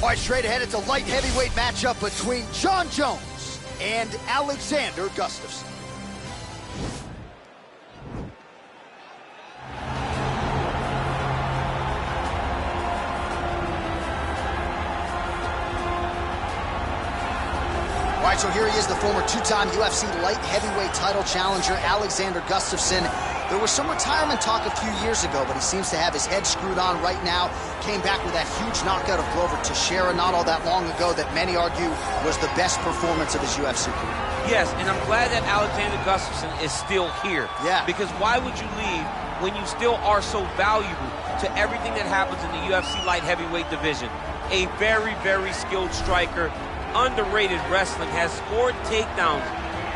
All right, straight ahead, it's a light heavyweight matchup between Jon Jones and Alexander Gustafsson. All right, so here he is, the former two-time UFC light heavyweight title challenger, Alexander Gustafsson. There was some retirement talk a few years ago, but he seems to have his head screwed on right now. Came back with that huge knockout of Glover Teixeira not all that long ago that many argue was the best performance of his UFC career. Yes, and I'm glad that Alexander Gustafsson is still here. Yeah. Because why would you leave when you still are so valuable to everything that happens in the UFC light heavyweight division? A very, very skilled striker, underrated wrestling, has scored takedowns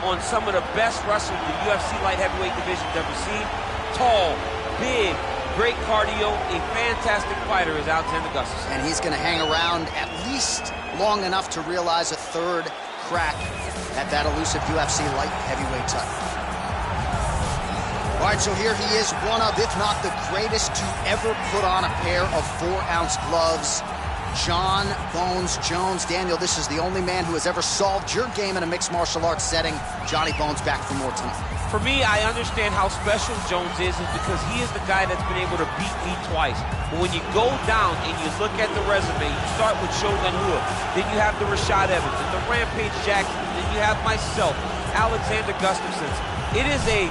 on some of the best wrestlers the UFC light heavyweight division's ever seen. Tall, big, great cardio, a fantastic fighter is Alexander Gustafsson. And he's going to hang around at least long enough to realize a third crack at that elusive UFC light heavyweight title. All right, so here he is, one of, if not the greatest to ever put on a pair of 4-ounce gloves. Jon Bones Jones. Daniel, this is the only man who has ever solved your game in a mixed martial arts setting. Johnny Bones back for more tonight. For me, I understand how special Jones is because he is the guy that's been able to beat me twice. But when you go down and you look at the resume, you start with Shogun Rua, then you have the Rashad Evans, and the Rampage Jackson, then you have myself, Alexander Gustafsson. It is a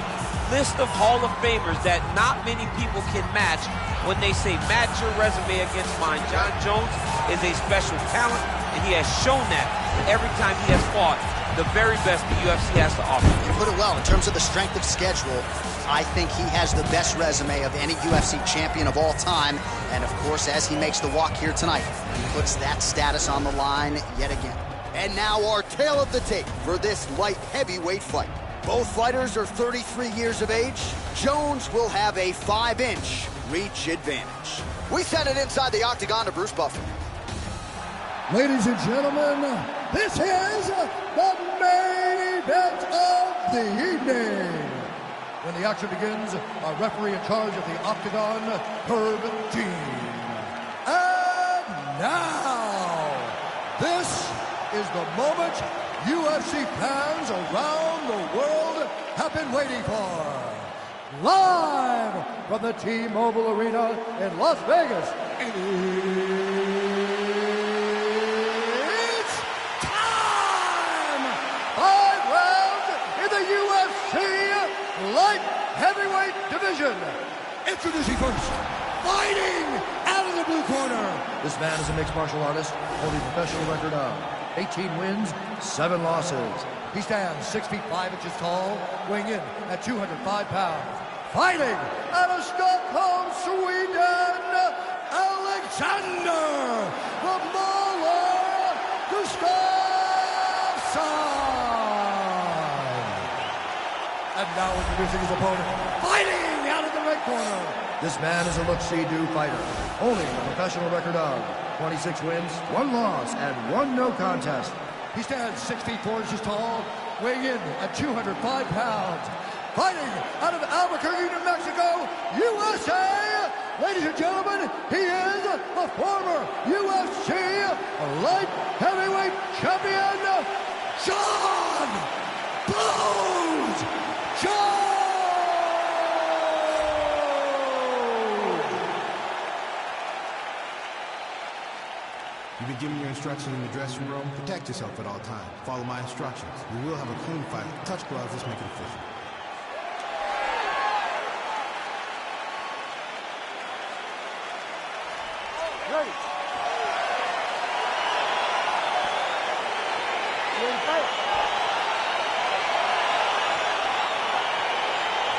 list of Hall of Famers that not many people can match when they say match your resume against mine. Jon Jones is a special talent, and he has shown that every time he has fought the very best the UFC has to offer. You put it well. In terms of the strength of schedule, I think he has the best resume of any UFC champion of all time. And of course, as he makes the walk here tonight, he puts that status on the line yet again. And now our tale of the tape for this light heavyweight fight. Both fighters are 33 years of age. Jones will have a 5-inch reach advantage. We send it inside the octagon to Bruce Buffer. Ladies and gentlemen, this is the main event of the evening. When the action begins, our referee in charge of the octagon, Herb Dean. And now, this is the moment UFC fans around the world have been waiting for. Live from the T-Mobile Arena in Las Vegas, it's time! 5 rounds in the UFC light heavyweight division. Introducing first, fighting out of the blue corner. This man is a mixed martial artist, holding a professional record of 18 wins, 7 losses. He stands 6 feet 5 inches tall, weighing in at 205 pounds. Fighting out of Stockholm, Sweden, Alexander the Mauler Gustafsson. And now introducing his opponent, fighting out of the red corner. This man is a look-see-do fighter, holding a professional record of 26 wins, 1 loss, and 1 no contest. He stands 6 feet 4 inches tall, weighing in at 205 pounds. Fighting out of Albuquerque, New Mexico, USA. Ladies and gentlemen, he is the former UFC light heavyweight champion, Jon Bones Jones. You've been given your instructions in the dressing room. Protect yourself at all times. Follow my instructions. We will have a clean fight. Touch gloves, let's make it official. Ready.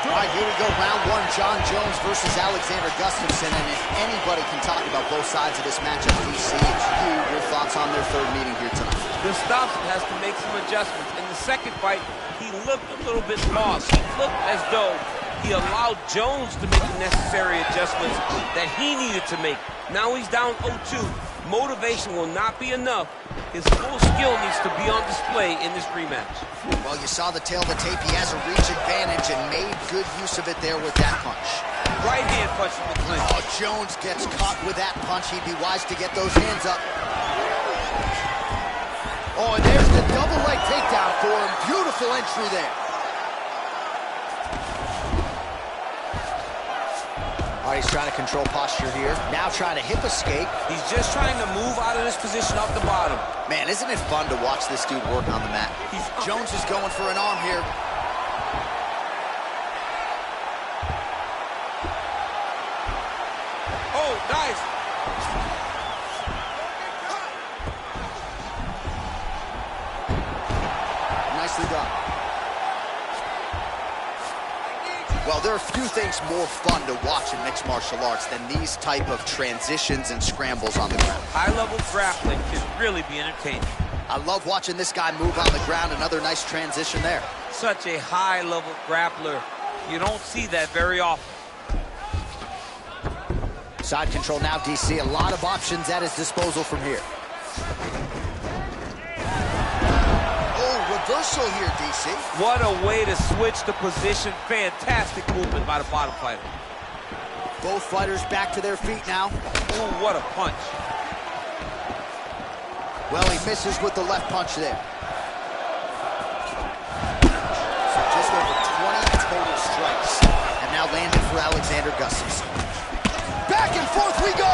All right, here we go, round 1, Jon Jones versus Alexander Gustafsson. And if anybody can talk about both sides of this matchup, DC, it's you. Your thoughts on their third meeting here tonight? Gustafsson has to make some adjustments. In the second fight, he looked a little bit lost. He looked as though he allowed Jones to make the necessary adjustments that he needed to make. Now he's down 0-2. Motivation will not be enough. His full skill needs to be on display in this rematch. Well, you saw the tail of the tape. He has a reach advantage and made good use of it there with that punch. right hand punch from the clinch. Oh, Jones gets caught with that punch. He'd be wise to get those hands up. Oh, and there's the double leg takedown for him. Beautiful entry there. All right, he's trying to control posture here. Now trying to hip escape. He's just trying to move out of this position off the bottom. Man, isn't it fun to watch this dude work on the mat? Jones is going for an arm here. Oh, nice. Nicely done. Well, there are few things more fun to watch in mixed martial arts than these type of transitions and scrambles on the ground. High-level grappling can really be entertaining. I love watching this guy move on the ground. Another nice transition there. Such a high-level grappler. You don't see that very often. Side control now, DC. A lot of options at his disposal from here. Reversal here, DC. What a way to switch the position. Fantastic movement by the bottom fighter. Both fighters back to their feet now. Ooh, what a punch. Well, he misses with the left punch there. So just over 20 total strikes. And now landed for Alexander Gustafsson. Back and forth we go!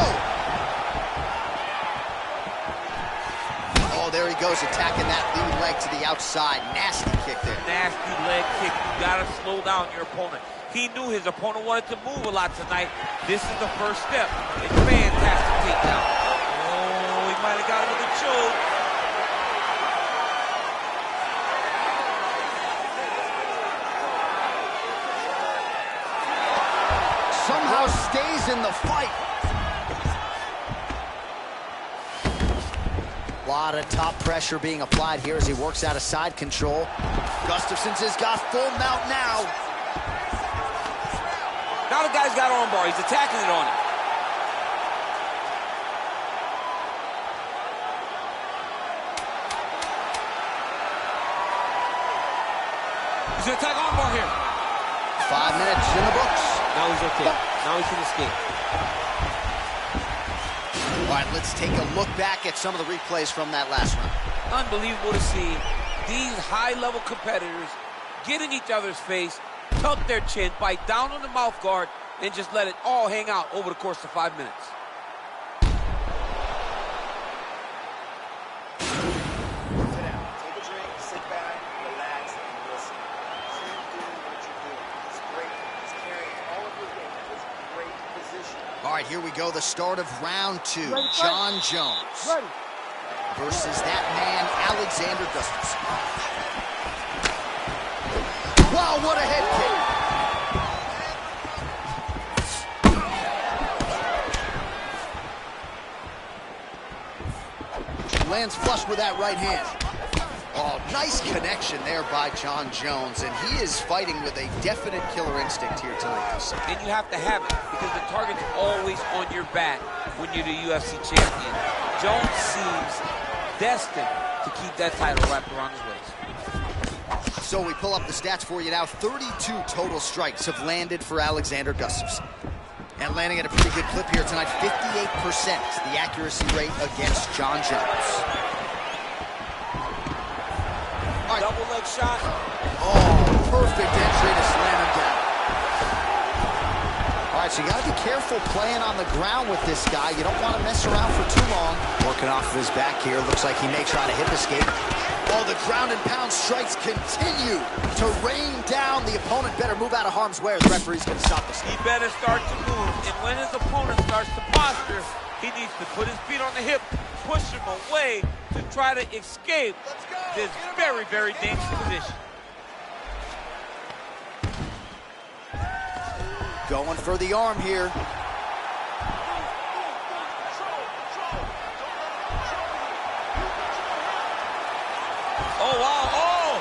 There he goes, attacking that lead leg to the outside. Nasty kick there. Nasty leg kick. You gotta slow down your opponent. He knew his opponent wanted to move a lot tonight. This is the first step. A fantastic takedown. Oh, he might have got him with a choke. Somehow stays in the fight. A lot of top pressure being applied here as he works out of side control. Gustafsson's has got full mount now. Now the guy's got armbar. He's attacking it on him. He's gonna attack armbar here. 5 minutes in the books. Now he's okay. Now he can escape. All right, let's take a look back at some of the replays from that last round. Unbelievable to see these high-level competitors get in each other's face, tuck their chin, bite down on the mouth guard, and just let it all hang out over the course of 5 minutes. Sit down, take a drink, sit back, relax, and listen. Keep doing what you're doing. It's great. It's carrying all of your weight. It's great position. All right, here we go, the start of round 2. John Jones versus that man, Alexander Gustafsson. Wow, what a head kick. Lands flush with that right hand. Oh, nice connection there by John Jones, and he is fighting with a definite killer instinct here tonight. And you have to have it, because the target's always on your back when you're the UFC champion. Jones seems destined to keep that title wrapped around his waist. So we pull up the stats for you now. 32 total strikes have landed for Alexander Gustafsson. And landing at a pretty good clip here tonight, 58% the accuracy rate against John Jones. Right. Double leg shot. Oh, perfect entry to slam him down. All right, so you got to be careful playing on the ground with this guy. You don't want to mess around for too long. Working off of his back here. Looks like he may try to hip escape. Oh, the ground and pound strikes continue to rain down. The opponent better move out of harm's way or the referee's going to stop this. He better start to move. And when his opponent starts to posture, he needs to put his feet on the hip, push him away to try to escape this very, very dangerous position. Going for the arm here. Oh, wow, oh!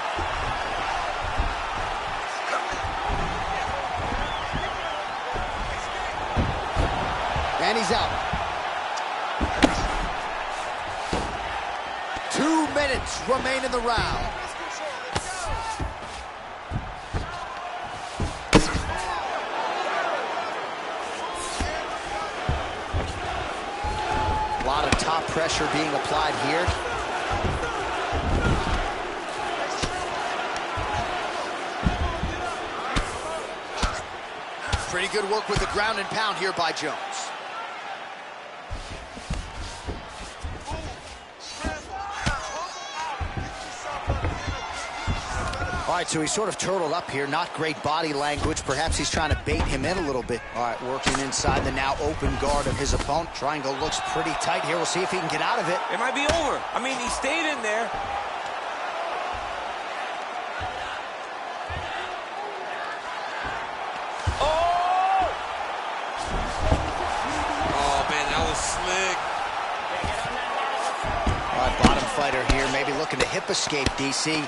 And he's out. 2 minutes remain in the round. pressure being applied here. Pretty good work with the ground and pound here by Jones. All right, so he's sort of turtled up here. Not great body language. Perhaps he's trying to bait him in a little bit. All right, working inside the now open guard of his opponent. Triangle looks pretty tight here. We'll see if he can get out of it. It might be over. I mean, he stayed in there. Oh! Oh, man, that was slick. All right, bottom fighter here, maybe looking to hip escape, DC.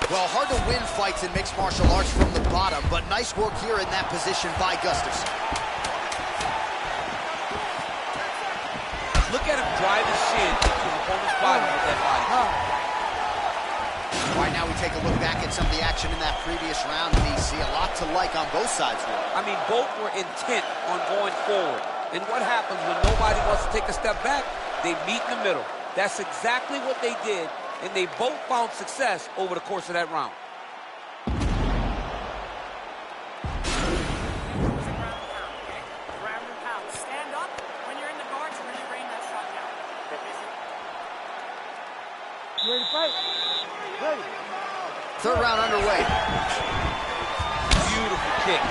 Well, hard to win fights in mixed martial arts from the bottom, but nice work here in that position by Gustafsson. Look at him drive his shin into the opponent's body with that body. All right, now we take a look back at some of the action in that previous round, DC. A lot to like on both sides here. I mean, both were intent on going forward. And what happens when nobody wants to take a step back? They meet in the middle. That's exactly what they did. And they both found success over the course of that round. Stand up when you're in the guards and really rain that shot down. You ready to fight? Ready. Third round underway. Beautiful kick.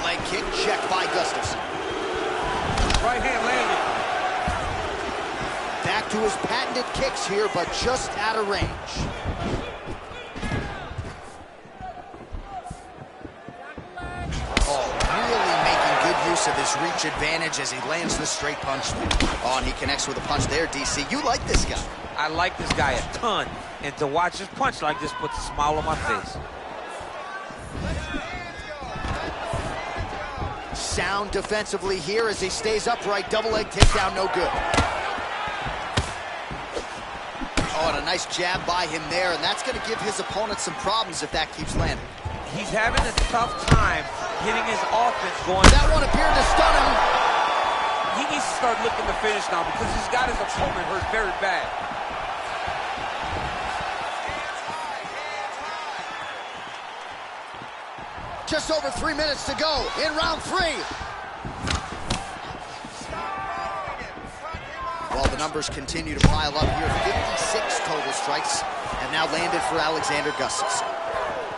Leg kick checked by Gustafsson. Right hand landed. Back to his patented kicks here, but just out of range. Oh, really making good use of his reach advantage as he lands the straight punch. Oh, and he connects with a punch there, DC. You like this guy. I like this guy a ton. And to watch his punch like this puts a smile on my face. Sound defensively here as he stays upright. Double leg takedown, no good. Oh, and a nice jab by him there, and that's going to give his opponent some problems if that keeps landing. He's having a tough time getting his offense going. That one appeared to stun him. He needs to start looking to finish now because he's got his opponent hurt very bad. Just over 3 minutes to go in round 3. Well, the numbers continue to pile up here. 56 total strikes have now landed for Alexander Gustafsson.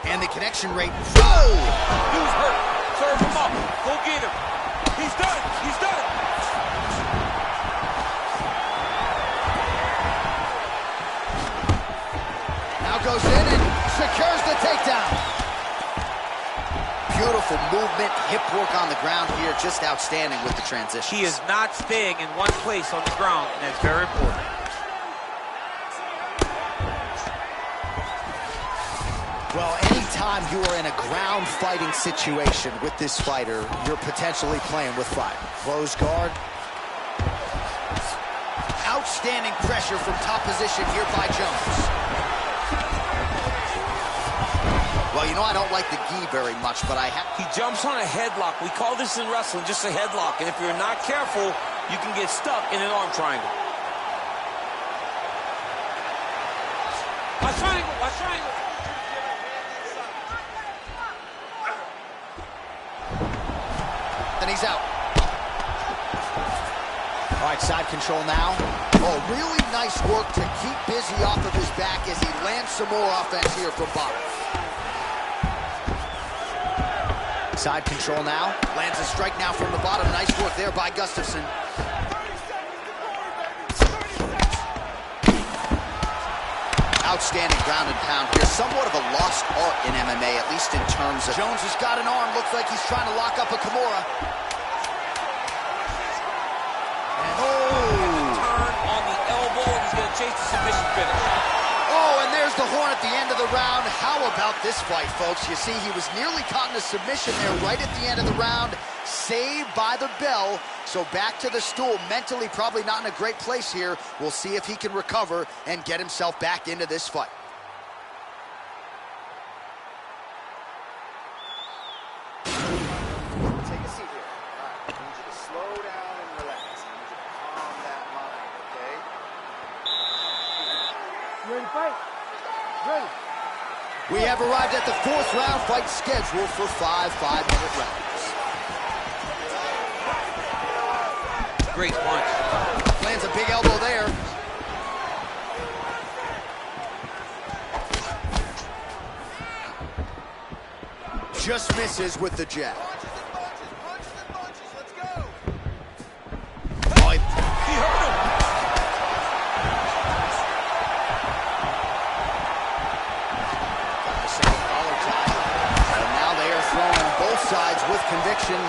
And the connection rate. Whoa! Dude's hurt. Serve him up. Go get him. He's done. He's done. Now goes in and secures the takedown. Beautiful movement, hip work on the ground here, just outstanding with the transition. He is not staying in one place on the ground, and that's very important. Well, anytime you are in a ground fighting situation with this fighter, you're potentially playing with fire. Close guard. Outstanding pressure from top position here by Jones. Well, you know I don't like the gi very much, but I have... He jumps on a headlock. We call this in wrestling just a headlock. And if you're not careful, you can get stuck in an arm triangle. Watch triangle, watch triangle. And he's out. All right, side control now. Oh, really nice work to keep busy off of his back as he lands some more offense here from bottom. Side control now. Lands a strike now from the bottom. Nice work there by Gustafsson. Outstanding ground and pound here. Somewhat of a lost art in MMA, at least in terms of... Jones has got an arm. Looks like he's trying to lock up a Kimura. Turn on the elbow, and he's going to chase the submission finish. Oh, and there's the horn at the end of the round. How about this fight, folks? You see, he was nearly caught in a submission there right at the end of the round. Saved by the bell. So back to the stool. Mentally probably not in a great place here. We'll see if he can recover and get himself back into this fight. Take a seat here. All right, I need you to slow We have arrived at the 4th round fight scheduled for 5 5-minute rounds. Great punch. Lands a big elbow there. Just misses with the jab. Oh, he hurt him. Got the second collar tie. And now they are throwing both sides with conviction.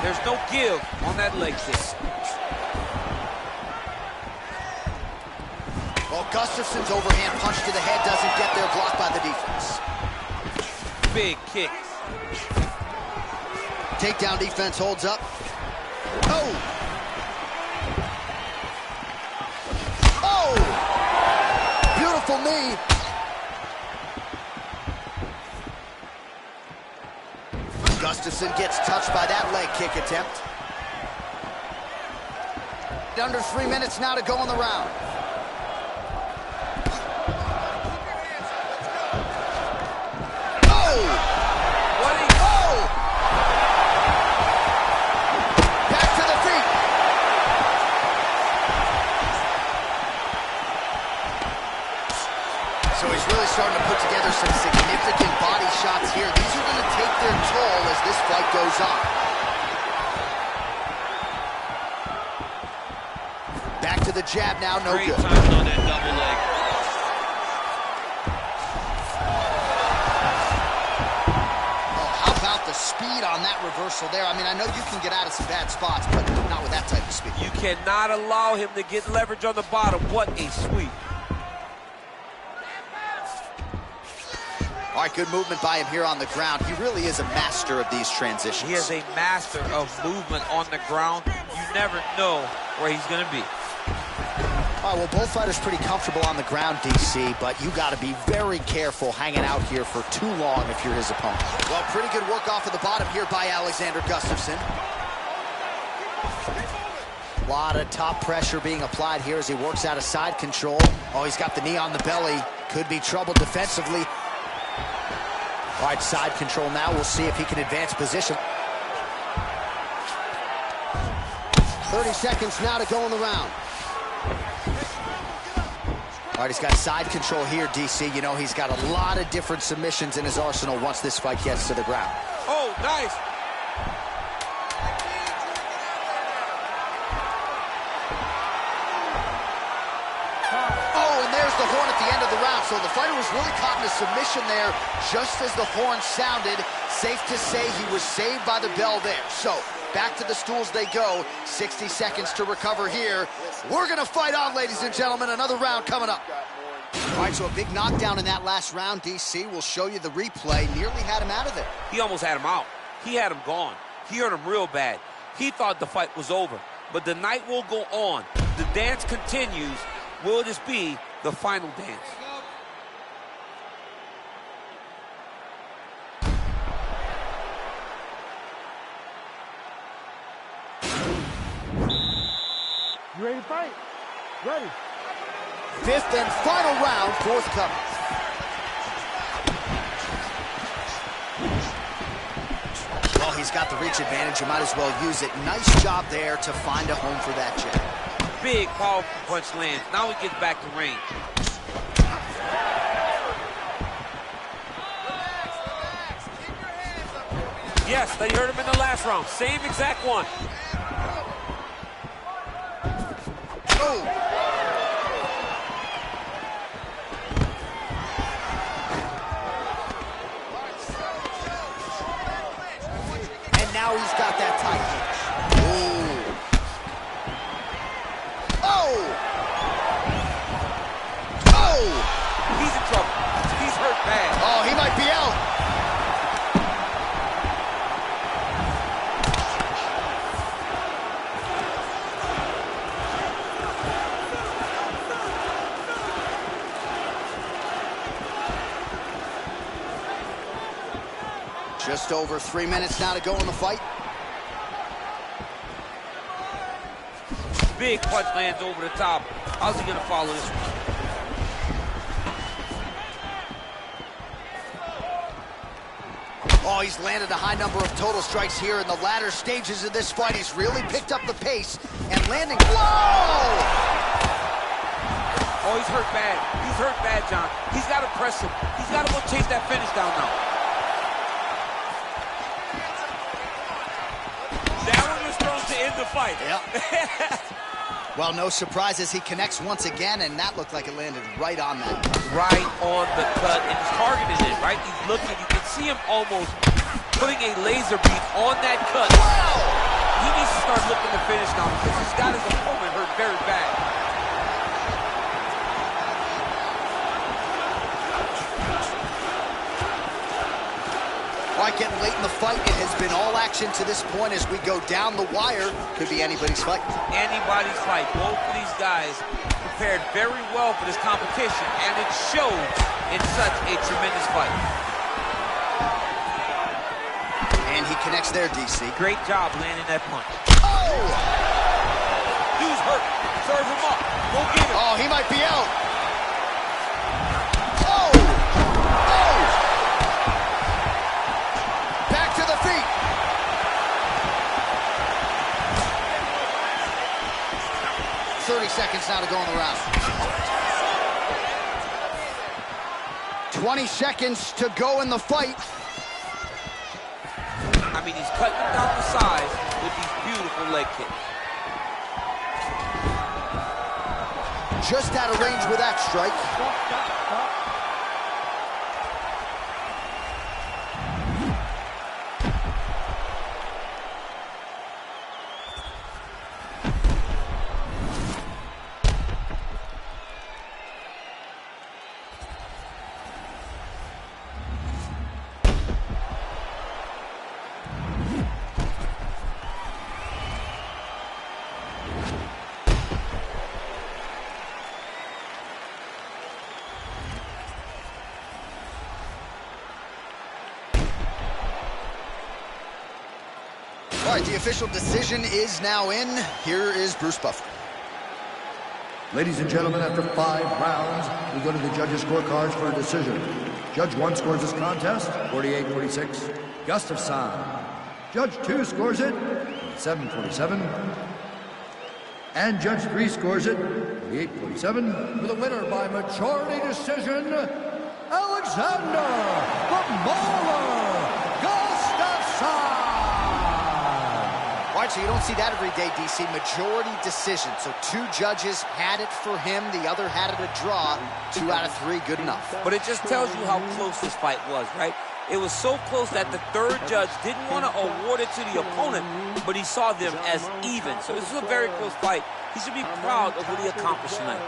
There's no give on that leg kick. Well, Gustafsson's overhand punch to the head doesn't get there, blocked by the defense. Big kick. Takedown defense holds up. Oh! Oh! Beautiful knee. Gustafsson gets touched by that leg kick attempt. Under 3 minutes now to go in the round. Oh! Oh! Back to the feet. So he's really starting to put together some significant body shots here. These are going to take their toll as this fight goes on. Back to the jab now, no Great good. timing on that double leg. Oh, how about the speed on that reversal there? I mean, I know you can get out of some bad spots, but not with that type of speed. You cannot allow him to get leverage on the bottom. What a sweep. All right, good movement by him here on the ground. He really is a master of these transitions. He is a master of movement on the ground. You never know where he's going to be. All right, well, both fighters pretty comfortable on the ground, DC, but you got to be very careful hanging out here for too long if you're his opponent. Well, pretty good work off of the bottom here by Alexander Gustafsson. A lot of top pressure being applied here as he works out of side control. Oh, he's got the knee on the belly. Could be trouble defensively. All right, side control now. We'll see if he can advance position. 30 seconds now to go in the round. All right, he's got side control here, DC. You know, he's got a lot of different submissions in his arsenal once this fight gets to the ground. Oh, nice. Oh, and there's the horn at the end of the round. So the fighter was really caught in a submission there just as the horn sounded. Safe to say he was saved by the bell there. So back to the stools they go. 60 seconds to recover here. We're going to fight on, ladies and gentlemen. Another round coming up. All right, so a big knockdown in that last round, DC. We'll show you the replay. Nearly had him out of there. He almost had him out. He had him gone. He hurt him real bad. He thought the fight was over. But the night will go on. The dance continues. Will this be the final dance? You ready to fight? Ready. 5th and final round forthcoming. Well, he's got the reach advantage. You might as well use it. Nice job there to find a home for that jab. Big, powerful punch lands. Now he gets back to range. Yes, they hurt him in the last round. Same exact one. Oh! And now he's got that tight hitch. Ooh. Oh! Oh! He's in trouble. He's hurt bad. Oh, he might be out. Just over 3 minutes now to go in the fight. big punch lands over the top. How's he gonna follow this one? Oh, he's landed a high number of total strikes here in the latter stages of this fight. He's really picked up the pace and landing. Whoa! Oh, he's hurt bad. He's hurt bad, John. He's got to press him. He's got to go chase that finish down now. That one was thrown to end the fight. Yep. Well, no surprises. He connects once again, and that looked like it landed right on that. Right on the cut, and he's targeting it, right? He's looking. You can see him almost putting a laser beam on that cut. Wow! He needs to start looking to finish now because he's got his opponent hurt very bad. All right, getting late in the fight. It has been all action to this point as we go down the wire. Could be anybody's fight. Anybody's fight. Both of these guys prepared very well for this competition, and it showed in such a tremendous fight. And he connects there, DC. Great job landing that punch. Oh! Dude's hurt. Serve him up. Go get him. Oh, he might be out. Oh! Oh! Back to the feet. .30 seconds now to go in the round. 20 seconds to go in the fight. I mean, he's cutting him down the sides with these beautiful leg kicks. Just out of range with that strike. All right, the official decision is now in. Here is Bruce Buffer. Ladies and gentlemen, after 5 rounds, we go to the judges' scorecards for a decision. Judge 1 scores this contest, 48-46, Gustafsson. Judge 2 scores it, 47-47. And Judge 3 scores it, 48-47. For the winner by majority decision, Alexander the Mauler Gustafsson. All right, so you don't see that every day, DC. Majority decision. So 2 judges had it for him. The other had it a draw. 2 out of 3, good enough. But it just tells you how close this fight was, right? It was so close that the third judge didn't want to award it to the opponent, but he saw them as even. So this is a very close fight. He should be proud of what he accomplished tonight.